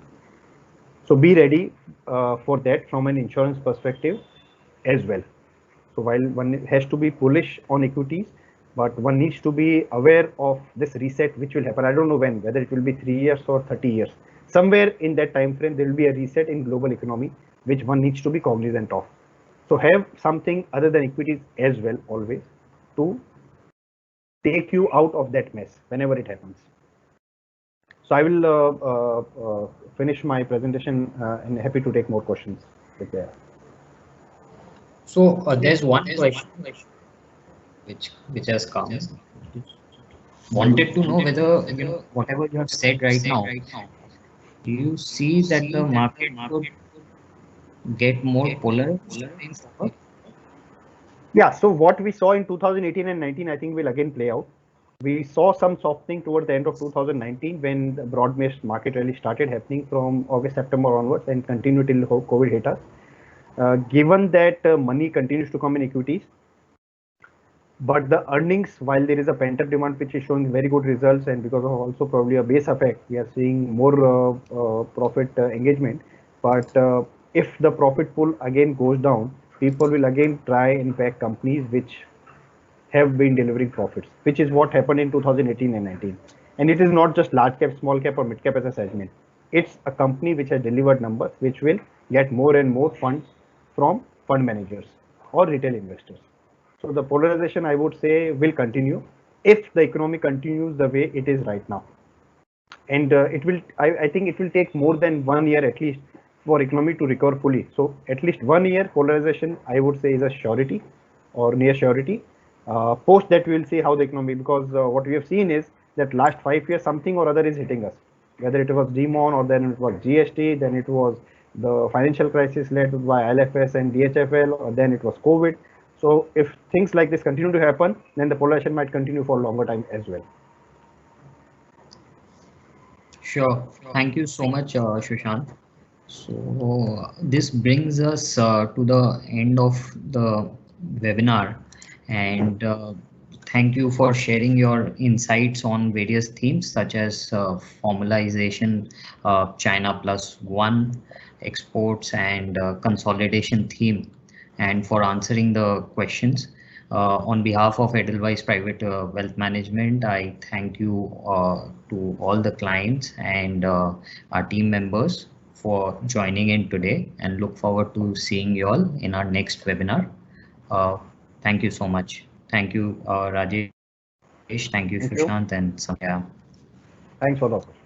So be ready for that from an insurance perspective as well. So while one has to be bullish on equities, but one needs to be aware of this reset which will happen. I don't know when, whether it will be 3 years or 30 years. Somewhere in that time frame, there will be a reset in global economy, which one needs to be cognizant of. So have something other than equities as well always to take you out of that mess whenever it happens. So I will finish my presentation and happy to take more questions if there are. So there's one question which has come. Wanted to know whether whatever you have said right now, do you see that the market could get more polarized going forward? Yeah, so what we saw in 2018 and 19, I think will again play out. We saw some softening towards the end of 2019 when the broad-based market rally started happening from August, September onwards and continued till COVID hit us. Given that money continues to come in equities, but the earnings, while there is a pent-up demand which is showing very good results, and because of also probably a base effect, we are seeing more profit engagement. But if the profit pool again goes down, people will again try and back companies which have been delivering profits, which is what happened in 2018 and 19. And it is not just large cap, small cap, or mid cap as a segment. It's a company which has delivered numbers which will get more and more funds from fund managers or retail investors. So the polarization, I would say, will continue if the economy continues the way it is right now. And it will, I think it will take more than 1 year at least for economy to recover fully. So at least 1 year polarization, I would say, is a surety or near surety. Post that we will see how the economy, because what we have seen is that last 5 years something or other is hitting us, whether it was DMON or then it was GST, then it was the financial crisis led by IL&FS and DHFL, or then it was COVID. So if things like this continue to happen, then the polarization might continue for a longer time as well. Sure. Thank you so much, Sushant. So this brings us to the end of the webinar, and thank you for sharing your insights on various themes such as formalization, China +1, exports, and consolidation theme, and for answering the questions. On behalf of Edelweiss Private Wealth Management, I thank you to all the clients and our team members for joining in today, and look forward to seeing you all in our next webinar. Thank you so much. Thank you, Rajesh. Thank you, Sushant, and Samya. Thanks for the opportunity.